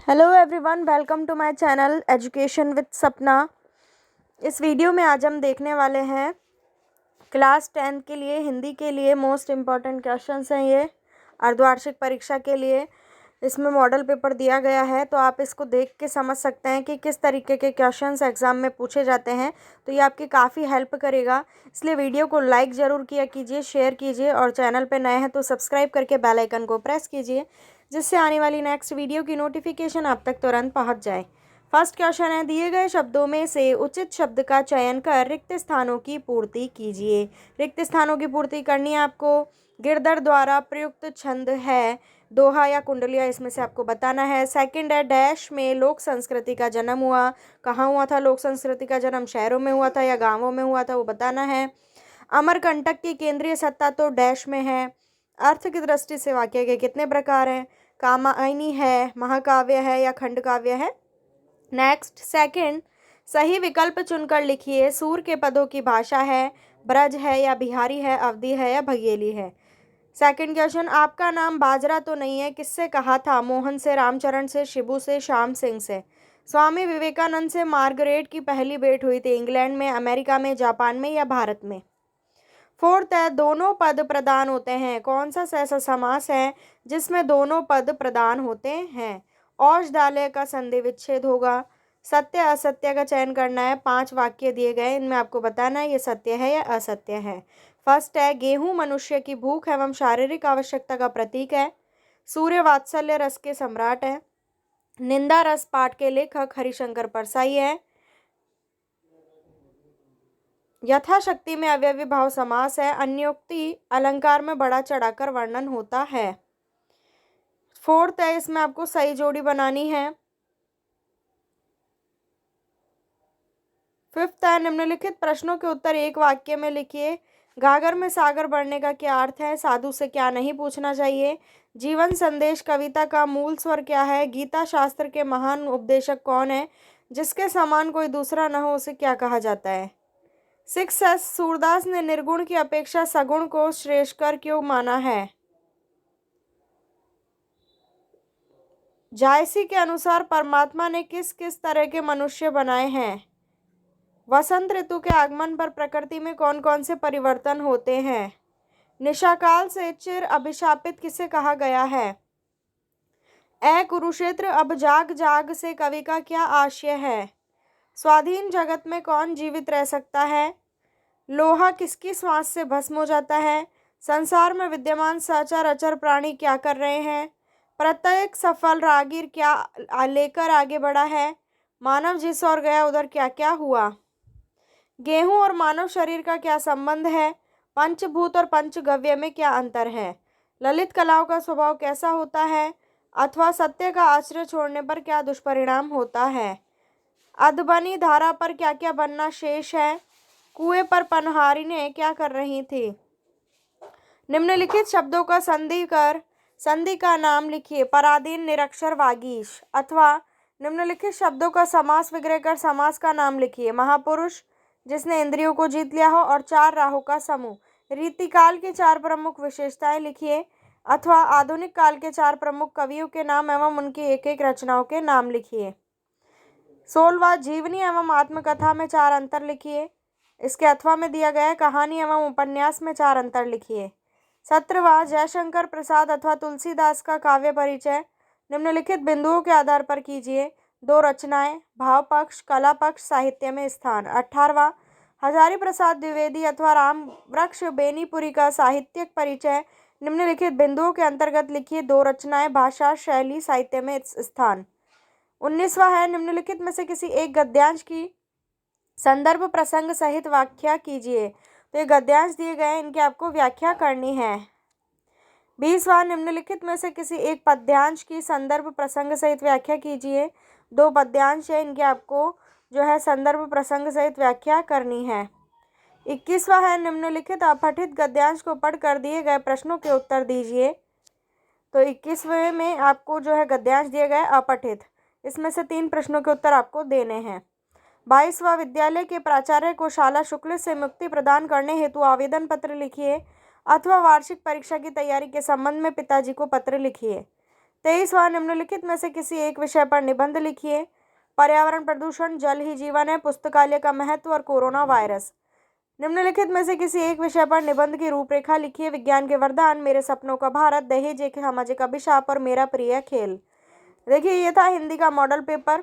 Hello everyone, welcome to my channel education with Sapna. इस video में आज हम देखने वाले हैं क्लास 10 के लिए हिंदी के लिए मोस्ट इम्पॉर्टेंट क्वेश्चंस हैं ये अर्धवार्षिक परीक्षा के लिए। इसमें मॉडल पेपर दिया गया है, तो आप इसको देख के समझ सकते हैं कि किस तरीके के क्वेश्चंस एग्ज़ाम में पूछे जाते हैं। तो ये आपकी काफ़ी हेल्प करेगा, इसलिए वीडियो को लाइक ज़रूर किया कीजिए, शेयर कीजिए और चैनल पर नए हैं तो सब्सक्राइब करके बेल आइकन को प्रेस कीजिए, जिससे आने वाली नेक्स्ट वीडियो की नोटिफिकेशन आप तक तुरंत पहुंच जाए। फर्स्ट क्वेश्चन है, दिए गए शब्दों में से उचित शब्द का चयन कर रिक्त स्थानों की पूर्ति कीजिए। रिक्त स्थानों की पूर्ति करनी है आपको। गिरधर द्वारा प्रयुक्त छंद है दोहा या कुंडलिया, इसमें से आपको बताना है। सेकंड है, डैश में लोक संस्कृति का जन्म हुआ। कहाँ हुआ था लोक संस्कृति का जन्म? शहरों में हुआ था या गाँवों में हुआ था, वो बताना है। अमरकंटक की केंद्रीय सत्ता तो डैश में है। अर्थ की दृष्टि से वाक्य के कितने प्रकार हैं? कामायनी है, महाकाव्य है या खंड काव्य है। नेक्स्ट, सेकंड, सही विकल्प चुनकर लिखिए। सूर के पदों की भाषा है, ब्रज है या बिहारी है, अवधी है या भगेली है। सेकंड क्वेश्चन, आपका नाम बाजरा तो नहीं है, किससे कहा था? मोहन से, रामचरण से, शिबू से, श्याम सिंह से। स्वामी विवेकानंद से मार्गरेट की पहली भेंट हुई थी, इंग्लैंड में, अमेरिका में, जापान में या भारत में। फोर्थ है, दोनों पद प्रदान होते हैं। कौन सा ऐसा समास है जिसमें दोनों पद प्रदान होते हैं? औषधालय का संधि विच्छेद होगा। सत्य असत्य का चयन करना है। 5 वाक्य दिए गए, इनमें आपको बताना है ये सत्य है या असत्य है। फर्स्ट है, गेहूं मनुष्य की भूख एवं शारीरिक आवश्यकता का प्रतीक है। सूर्य वात्सल्य रस के सम्राट है। निंदा रस पाठ के लेखक हरिशंकर परसाई है। यथाशक्ति में अव्ययी भाव समास है। अन्योक्ति अलंकार में बढ़ा चढ़ाकर वर्णन होता है। फोर्थ है, इसमें आपको सही जोड़ी बनानी है। फिफ्थ है, निम्नलिखित प्रश्नों के उत्तर एक वाक्य में लिखिए। घाघर में सागर बढ़ने का क्या अर्थ है? साधु से क्या नहीं पूछना चाहिए? जीवन संदेश कविता का मूल स्वर क्या है? गीता शास्त्र के महान उपदेशक कौन है? जिसके समान कोई दूसरा न हो उसे क्या कहा जाता है? 6 सूरदास ने निर्गुण की अपेक्षा सगुण को श्रेष्ठकर क्यों माना है? जायसी के अनुसार परमात्मा ने किस किस तरह के मनुष्य बनाए हैं? वसंत ऋतु के आगमन पर प्रकृति में कौन कौन से परिवर्तन होते हैं? निशाकाल से चिर अभिशापित किसे कहा गया है? ए कुरुक्षेत्र अब जाग जाग से कवि का क्या आशय है? स्वाधीन जगत में कौन जीवित रह सकता है? लोहा किसकी श्वास से भस्म हो जाता है? संसार में विद्यमान सचर अचर प्राणी क्या कर रहे हैं? प्रत्येक सफल रागीर क्या लेकर आगे बढ़ा है? मानव जिस ओर गया उधर क्या क्या हुआ? गेहूं और मानव शरीर का क्या संबंध है? पंचभूत और पंचगव्य में क्या अंतर है? ललित कलाओं का स्वभाव कैसा होता है? अथवा सत्य का आश्रय छोड़ने पर क्या दुष्परिणाम होता है? अधबनी धारा पर क्या क्या बनना शेष है? कुएं पर पनहारिनें क्या कर रही थी? निम्नलिखित शब्दों का संधि कर संधि का नाम लिखिए। पराधीन, निरक्षर, वागीश। अथवा निम्नलिखित शब्दों का समास विग्रह कर समास का नाम लिखिए। महापुरुष, जिसने इंद्रियों को जीत लिया हो, और 4 राहों का समूह। रीतिकाल की 4 प्रमुख विशेषताएं लिखिए। अथवा आधुनिक काल के 4 प्रमुख कवियों के नाम एवं उनकी एक एक रचनाओं के नाम लिखिए। 16वां, जीवनी एवं आत्मकथा में 4 अंतर लिखिए। इसके अथवा में दिया गया है कहानी एवं उपन्यास में 4 अंतर लिखिए। 17वां, जयशंकर प्रसाद अथवा तुलसीदास का काव्य परिचय निम्नलिखित बिंदुओं के आधार पर कीजिए। 2 रचनाएं, भाव पक्ष, कला पक्ष, साहित्य में स्थान। 18वां, हजारी प्रसाद द्विवेदी अथवा राम वृक्ष बेनीपुरी का साहित्यिक परिचय निम्नलिखित बिंदुओं के अंतर्गत लिखिए। 2 रचनाएं, भाषा, शैली, साहित्य में स्थान। 19वां है, निम्नलिखित में से किसी एक गद्यांश की संदर्भ प्रसंग सहित व्याख्या कीजिए। तो ये गद्यांश दिए गए हैं, इनकी आपको व्याख्या करनी है। 20वां, निम्नलिखित में से किसी एक पद्यांश की संदर्भ प्रसंग सहित व्याख्या कीजिए। 2 पद्यांश है, इनके आपको जो है संदर्भ प्रसंग सहित व्याख्या करनी है। 21वां है, निम्नलिखित अपठित गद्यांश को पढ़कर दिए गए प्रश्नों के उत्तर दीजिए। तो 21वें में आपको जो है गद्यांश दिए गए अपठित, इसमें से 3 प्रश्नों के उत्तर आपको देने हैं। 22वां, विद्यालय के प्राचार्य को शाला शुल्क से मुक्ति प्रदान करने हेतु आवेदन पत्र लिखिए। अथवा वार्षिक परीक्षा की तैयारी के संबंध में पिताजी को पत्र लिखिए। 23वां, निम्नलिखित में से किसी एक विषय पर निबंध लिखिए। पर्यावरण प्रदूषण, जल ही जीवन है, पुस्तकालय का महत्व और कोरोना वायरस। निम्नलिखित में से किसी एक विषय पर निबंध की रूपरेखा लिखिए। विज्ञान के वरदान, मेरे सपनों का भारत, दहेज एक सामाजिक अभिशाप और मेरा प्रिय खेल। देखिए, ये था हिंदी का मॉडल पेपर।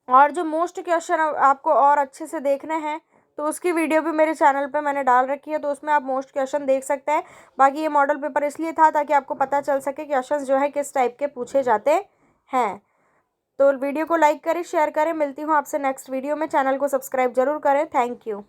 और जो मोस्ट क्वेश्चन आपको और अच्छे से देखने हैं तो उसकी वीडियो भी मेरे चैनल पे मैंने डाल रखी है, तो उसमें आप मोस्ट क्वेश्चन देख सकते हैं। बाकी ये मॉडल पेपर इसलिए था ताकि आपको पता चल सके क्वेश्चंस जो है किस टाइप के पूछे जाते हैं। तो वीडियो को लाइक करें, शेयर करें। मिलती हूँ आपसे नेक्स्ट वीडियो में। चैनल को सब्सक्राइब जरूर करें। Thank you.